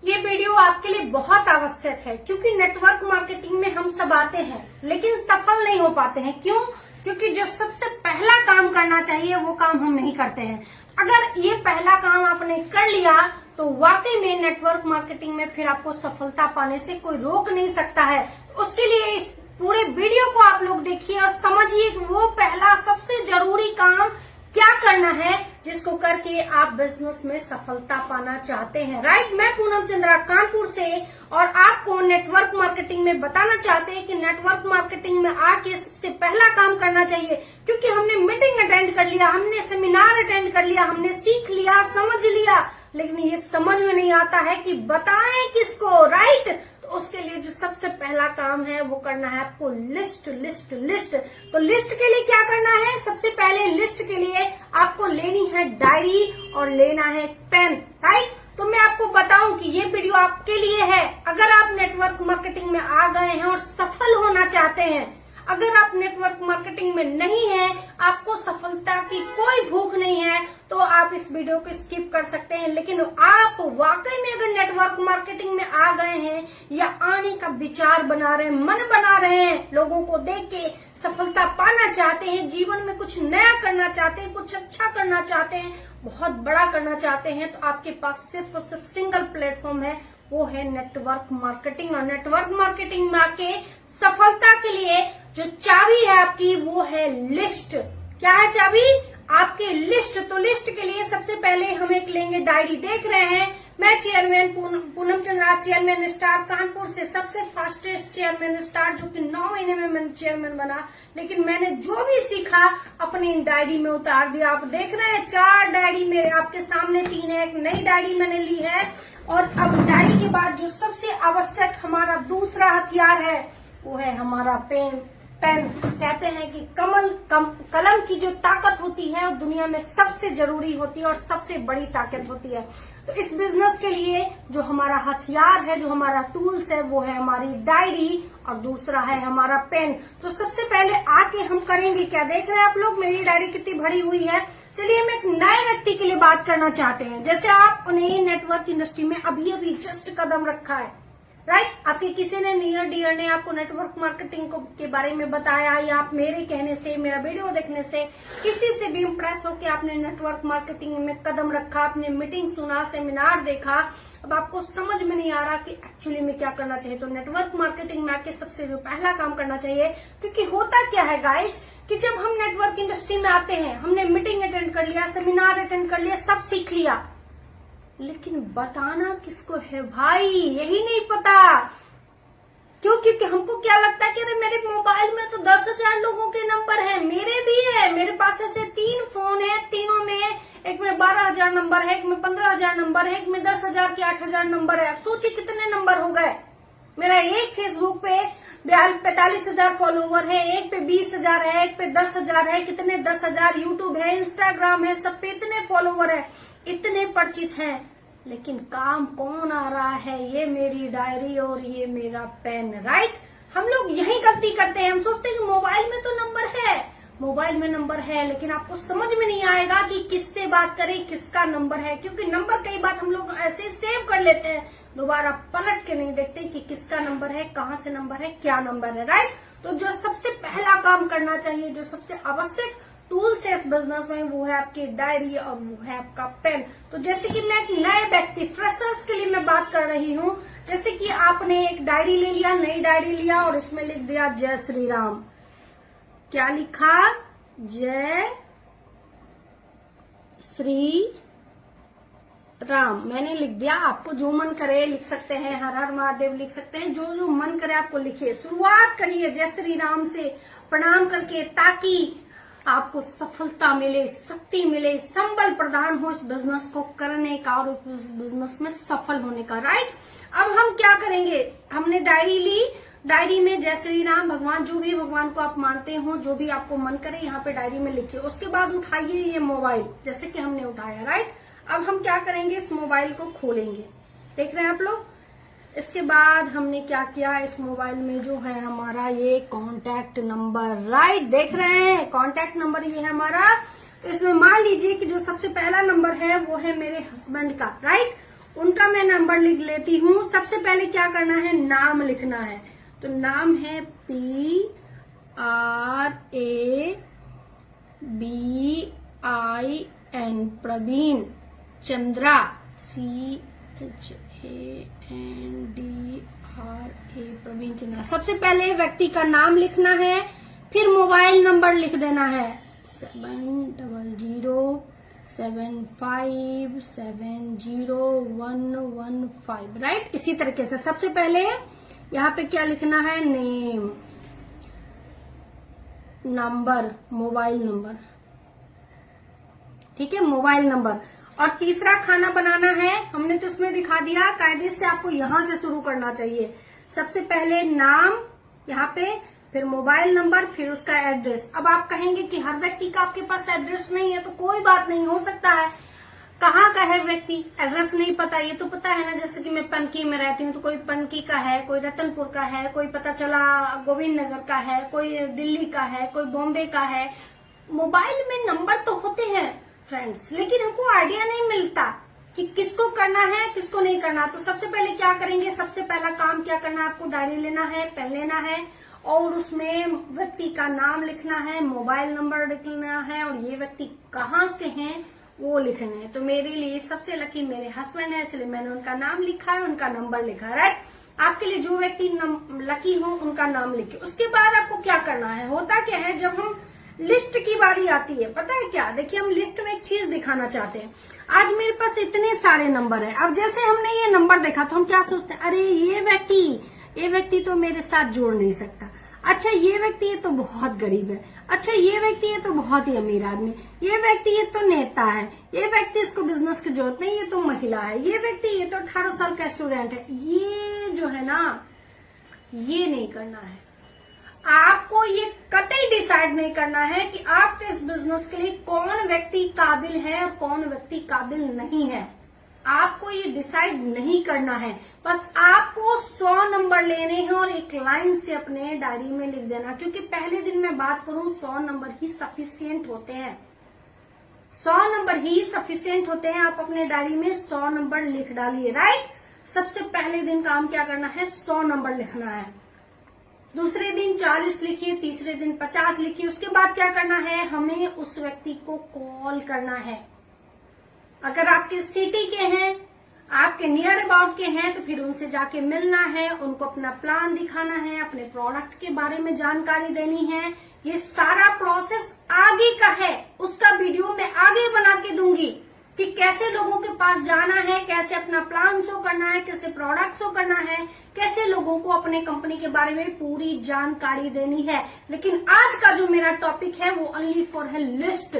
ये वीडियो आपके लिए बहुत आवश्यक है क्योंकि नेटवर्क मार्केटिंग में हम सब आते हैं लेकिन सफल नहीं हो पाते हैं। क्यों? क्योंकि जो सबसे पहला काम करना चाहिए वो काम हम नहीं करते हैं। अगर ये पहला काम आपने कर लिया तो वाकई में नेटवर्क मार्केटिंग में फिर आपको सफलता पाने से कोई रोक नहीं सकता है। उसके लिए इस पूरे वीडियो को आप लोग देखिए और समझिए कि वो पहला सबसे जरूरी काम क्या करना है जिसको करके आप बिजनेस में सफलता पाना चाहते हैं। राइट, मैं पूनम चंद्रा कानपुर से और आपको नेटवर्क मार्केटिंग में बताना चाहते हैं कि नेटवर्क मार्केटिंग में आके सबसे पहला काम करना चाहिए। क्योंकि हमने मीटिंग अटेंड कर लिया, हमने सेमिनार अटेंड कर लिया, हमने सीख लिया, समझ लिया, लेकिन ये समझ में नहीं आता है कि बताएं किसको। राइट, तो उसके लिए जो सबसे पहला काम है वो करना है आपको लिस्ट। तो लिस्ट के लिए क्या करना है? सबसे पहले लिस्ट के लिए आपको लेनी है डायरी और लेना है पेन। राइट, तो मैं आपको बताऊं कि ये वीडियो आपके लिए है। अगर आप नेटवर्क मार्केटिंग में आ गए हैं और सफल होना चाहते हैं, अगर आप नेटवर्क मार्केटिंग में नहीं है, आपको सफलता की कोई भूख नहीं है, तो आप इस वीडियो को स्किप कर सकते हैं। लेकिन आप वाकई में अगर नेटवर्क मार्केटिंग में आ गए हैं या आने का विचार बना रहे हैं, मन बना रहे हैं, लोगों को देख के सफलता पाना चाहते हैं, जीवन में कुछ नया करना चाहते हैं, कुछ अच्छा करना चाहते हैं, बहुत बड़ा करना चाहते हैं, तो आपके पास सिर्फ और सिर्फ सिंगल प्लेटफॉर्म है, वो है नेटवर्क मार्केटिंग। और नेटवर्क मार्केटिंग में आके सफलता के लिए जो चाबी है आपकी वो है लिस्ट। क्या है चाबी? आपके लिस्ट। तो लिस्ट के लिए सबसे पहले हम एक लेंगे डायरी। देख रहे हैं मैं chairman Poonam Chandra, chairman star Kanpur से, सबसे फास्टेस्ट चेयरमैन स्टार, जो कि 9 महीने में मैंने चेयरमैन बना। लेकिन मैंने जो भी सीखा अपनी डायरी में उतार दिया। आप देख रहे हैं 4 डायरी मेरे आपके सामने, 3 है, एक नई डायरी मैंने ली है। और अब डायरी के बाद जो सबसे आवश्यक हमारा दूसरा हथियार है वो है हमारा पेन। कहते हैं कि कलम की जो ताकत होती है वो दुनिया में सबसे जरूरी होती है और सबसे बड़ी ताकत होती है। तो इस बिजनेस के लिए जो हमारा हथियार है, जो हमारा टूल्स है, वो है हमारी डायरी और दूसरा है हमारा पेन। तो सबसे पहले आके हम करेंगे क्या? देख रहे हैं आप लोग मेरी डायरी कितनी भरी हुई है। चलिए हम एक नए व्यक्ति के लिए बात करना चाहते हैं। जैसे आपने नेटवर्क इंडस्ट्री में अभी जस्ट कदम रखा है, राइट, आपके किसी ने नियर डियर ने आपको नेटवर्क मार्केटिंग के बारे में बताया, या आप मेरे कहने से, मेरा वीडियो देखने से किसी से भी इम्प्रेस होकर आपने नेटवर्क मार्केटिंग में कदम रखा, आपने मीटिंग सुना, सेमिनार देखा, अब आपको समझ में नहीं आ रहा कि एक्चुअली में क्या करना चाहिए। तो नेटवर्क मार्केटिंग में आके सबसे जो पहला काम करना चाहिए, क्योंकि होता क्या है गाइस कि जब हम नेटवर्क इंडस्ट्री में आते हैं, हमने मीटिंग अटेंड कर लिया, सेमिनार अटेंड कर लिया, सब सीख लिया, लेकिन बताना किसको है भाई? यही नहीं पता। क्यों? क्योंकि हमको क्या लगता है कि अरे मेरे मोबाइल में तो 10,000 लोगों के नंबर है, मेरे भी है, मेरे पास ऐसे 3 फोन है, तीनों में एक में 12,000 नंबर है, एक में 15,000 नंबर है, एक में 10,000 के 8,000 नंबर है। अब सोचिए कितने नंबर हो गए। मेरा एक फेसबुक पे 45,000 फॉलोवर है, एक पे 20,000 है, एक पे 10,000 है, कितने 10,000 यूट्यूब है, इंस्टाग्राम है, सब पे इतने फॉलोवर है, इतने परिचित हैं, लेकिन काम कौन आ रहा है? ये मेरी डायरी और ये मेरा पेन। राइट, हम लोग यही गलती करते हैं। हम सोचते हैं कि मोबाइल में तो नंबर है, मोबाइल में नंबर है, लेकिन आपको समझ में नहीं आएगा कि किससे बात करें, किसका नंबर है, क्योंकि नंबर कई बार हम लोग ऐसे सेव कर लेते हैं, दोबारा पलट के नहीं देखते कि किसका नंबर है, कहाँ से नंबर है, क्या नंबर है। राइट, तो जो सबसे पहला काम करना चाहिए, जो सबसे आवश्यक टूल्स है इस बिजनेस में, वो है आपकी डायरी और वो है आपका पेन। तो जैसे कि मैं एक नए व्यक्ति, फ्रेशर्स के लिए मैं बात कर रही हूँ। जैसे कि आपने एक डायरी ले लिया, नई डायरी लिया और इसमें लिख दिया जय श्री राम। क्या लिखा? जय श्री राम मैंने लिख दिया। आपको जो मन करे लिख सकते हैं, हर हर महादेव लिख सकते हैं, जो मन करे आपको लिखिए। शुरुआत करिए जय श्री राम से, प्रणाम करके, ताकि आपको सफलता मिले, शक्ति मिले, संबल प्रदान हो इस बिजनेस को करने का और उस बिजनेस में सफल होने का। राइट, अब हम क्या करेंगे? हमने डायरी ली, डायरी में जय श्री राम, भगवान, जो भी भगवान को आप मानते हो, जो भी आपको मन करे यहाँ पे डायरी में लिखिए। उसके बाद उठाइए ये मोबाइल, जैसे कि हमने उठाया। राइट, अब हम क्या करेंगे? इस मोबाइल को खोलेंगे। देख रहे हैं आप लोग? इसके बाद हमने क्या किया? इस मोबाइल में जो है हमारा ये कांटेक्ट नंबर, राइट, देख रहे हैं कांटेक्ट नंबर ये है हमारा। तो इसमें मान लीजिए कि जो सबसे पहला नंबर है वो है मेरे हस्बैंड का। राइट, उनका मैं नंबर लिख लेती हूँ। सबसे पहले क्या करना है, नाम लिखना है। तो नाम है PRABIN, प्रवीण चंद्रा, CHANDRA, प्रवीण चंद्रा। सबसे पहले व्यक्ति का नाम लिखना है, फिर मोबाइल नंबर लिख देना है 7007570115, राइट। इसी तरीके से सबसे पहले यहाँ पे क्या लिखना है, नेम, नंबर, मोबाइल नंबर, ठीक है, मोबाइल नंबर। और तीसरा खाना बनाना है, हमने तो उसमें दिखा दिया, कायदे से आपको यहां से शुरू करना चाहिए। सबसे पहले नाम यहाँ पे, फिर मोबाइल नंबर, फिर उसका एड्रेस। अब आप कहेंगे कि हर व्यक्ति का आपके पास एड्रेस नहीं है, तो कोई बात नहीं, हो सकता है कहाँ का है व्यक्ति, एड्रेस नहीं पता, ये तो पता है ना। जैसे कि मैं पनकी में रहती हूँ, तो कोई पनकी का है, कोई रतनपुर का है, कोई पता चला गोविंद नगर का है, कोई दिल्ली का है, कोई बॉम्बे का है। मोबाइल में नंबर तो होते हैं फ्रेंड्स, लेकिन हमको आइडिया नहीं मिलता कि किसको करना है, किसको नहीं करना। तो सबसे पहले क्या करेंगे, सबसे पहला काम क्या करना है, आपको डायरी लेना है, पेन लेना है, और उसमें व्यक्ति का नाम लिखना है, मोबाइल नंबर लिखना है, और ये व्यक्ति कहाँ से हैं वो लिखना है। तो मेरे लिए सबसे लकी मेरे हस्बैंड है, इसलिए मैंने उनका नाम लिखा है, उनका नंबर लिखा है, राइट। आपके लिए जो व्यक्ति लकी हो उनका नाम लिखे। उसके बाद आपको क्या करना है, होता क्या है, जब हम लिस्ट की बारी आती है, पता है क्या, देखिए हम लिस्ट में एक चीज दिखाना चाहते हैं। आज मेरे पास इतने सारे नंबर है। अब जैसे हमने ये नंबर देखा तो हम क्या सोचते हैं, अरे ये व्यक्ति तो मेरे साथ जोड़ नहीं सकता। अच्छा ये व्यक्ति ये तो बहुत गरीब है। अच्छा ये व्यक्ति ये तो बहुत ही अमीर आदमी। ये व्यक्ति ये तो नेता है। ये व्यक्ति इसको बिजनेस की जरूरत नहीं, ये तो महिला है। ये व्यक्ति ये तो 18 साल का स्टूडेंट है। ये जो है ना, ये नहीं करना है। आपको ये कतई डिसाइड नहीं करना है कि आपके इस बिजनेस के लिए कौन व्यक्ति काबिल है और कौन व्यक्ति काबिल नहीं है। आपको ये डिसाइड नहीं करना है। बस आपको 100 नंबर लेने हैं और एक लाइन से अपने डायरी में लिख देना। क्योंकि पहले दिन मैं बात करूं, 100 नंबर ही सफिशिएंट होते हैं। 100 नंबर ही सफिशिएंट होते हैं। आप अपने डायरी में 100 नंबर लिख डालिए, राइट। सबसे पहले दिन काम क्या करना है, 100 नंबर लिखना है। दूसरे दिन 40 लिखिए, तीसरे दिन 50 लिखिए। उसके बाद क्या करना है, हमें उस व्यक्ति को कॉल करना है। अगर आपके सिटी के हैं, आपके नियर अबाउट के हैं, तो फिर उनसे जाके मिलना है, उनको अपना प्लान दिखाना है, अपने प्रोडक्ट के बारे में जानकारी देनी है। ये सारा प्रोसेस आगे का है, उसका वीडियो मैं आगे बना के दूंगी कि कैसे लोगों के पास जाना है, कैसे अपना प्लान शो करना है, कैसे प्रोडक्ट शो करना है, कैसे लोगों को अपने कंपनी के बारे में पूरी जानकारी देनी है। लेकिन आज का जो मेरा टॉपिक है वो ओनली फॉर है लिस्ट,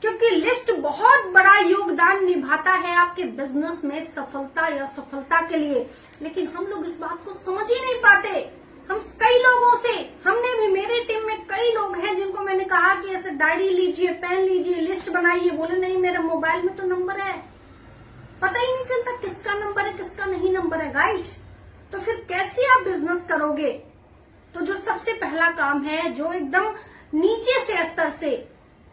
क्योंकि लिस्ट बहुत बड़ा योगदान निभाता है आपके बिजनेस में सफलता या सफलता के लिए। लेकिन हम लोग इस बात को समझ ही नहीं पाते। हम कई लोगों से, हमने भी, मेरे टीम में कई लोग हैं जिनको मैंने कहा कि ऐसे डायरी लीजिए, पेन लीजिए, लिस्ट बनाइए, बोले नहीं मेरे मोबाइल में तो नंबर है, पता ही नहीं चलता किसका नंबर है किसका नहीं नंबर है, गाइज। तो फिर कैसे आप बिजनेस करोगे। तो जो सबसे पहला काम है, जो एकदम नीचे से स्तर से,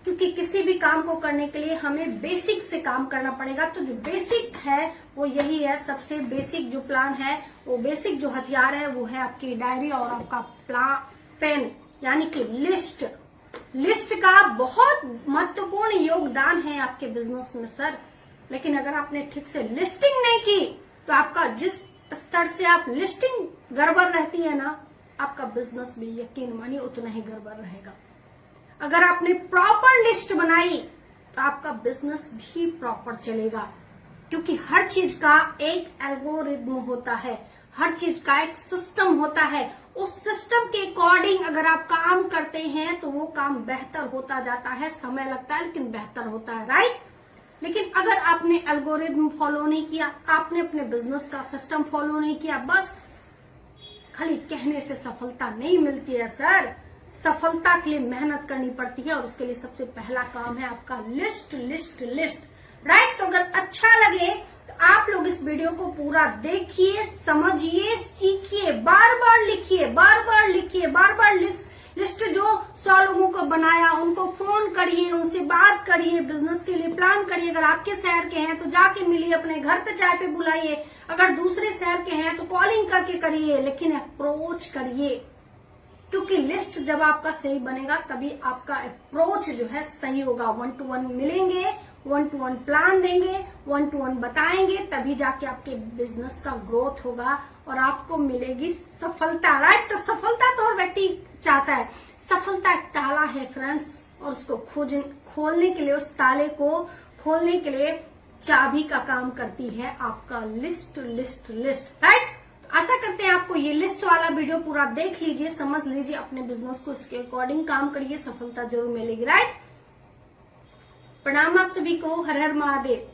क्योंकि किसी भी काम को करने के लिए हमें बेसिक से काम करना पड़ेगा। तो जो बेसिक है वो यही है, सबसे बेसिक जो प्लान है, वो बेसिक जो हथियार है वो है आपकी डायरी और आपका पेन, यानी कि लिस्ट। लिस्ट का बहुत महत्वपूर्ण योगदान है आपके बिजनेस में सर। लेकिन अगर आपने ठीक से लिस्टिंग नहीं की तो आपका जिस स्तर से आप लिस्टिंग गड़बड़ रहती है ना, आपका बिजनेस भी यकीन मानिए उतना ही गड़बड़ रहेगा। अगर आपने प्रॉपर लिस्ट बनाई तो आपका बिजनेस भी प्रॉपर चलेगा, क्योंकि हर चीज का एक एल्गोरिथम होता है, हर चीज का एक सिस्टम होता है। उस सिस्टम के अकॉर्डिंग अगर आप काम करते हैं तो वो काम बेहतर होता जाता है। समय लगता है लेकिन बेहतर होता है, राइट। लेकिन अगर आपने एल्गोरिथम फॉलो नहीं किया, आपने अपने बिजनेस का सिस्टम फॉलो नहीं किया, बस खाली कहने से सफलता नहीं मिलती है सर। सफलता के लिए मेहनत करनी पड़ती है, और उसके लिए सबसे पहला काम है आपका लिस्ट, लिस्ट, लिस्ट, राइट। तो अगर अच्छा लगे तो आप लोग इस वीडियो को पूरा देखिए, समझिए, सीखिए, बार बार लिखिए, बार बार लिखिए, बार बार लिस्ट जो 100 लोगों को बनाया, उनको फोन करिए, उनसे बात करिए, बिजनेस के लिए प्लान करिए। अगर आपके शहर के हैं तो जाके मिलिए, अपने घर पे चाय पे बुलाइए। अगर दूसरे शहर के हैं तो कॉलिंग करके करिए, लेकिन अप्रोच करिए, क्योंकि लिस्ट जब आपका सही बनेगा तभी आपका अप्रोच जो है सही होगा। 1-to-1 मिलेंगे, 1-to-1 प्लान देंगे, 1-to-1 बताएंगे, तभी जाके आपके बिजनेस का ग्रोथ होगा और आपको मिलेगी सफलता। राइट, तो सफलता तो हर व्यक्ति चाहता है। सफलता एक ताला है फ्रेंड्स, और उसको खोलने के लिए, उस ताले को खोलने के लिए चाबी का काम करती है आपका लिस्ट। राइट, आशा करते हैं आपको ये लिस्ट वाला वीडियो पूरा देख लीजिए, समझ लीजिए, अपने बिजनेस को इसके अकॉर्डिंग काम करिए, सफलता जरूर मिलेगी। राइट, प्रणाम आप सभी को। हर हर महादेव।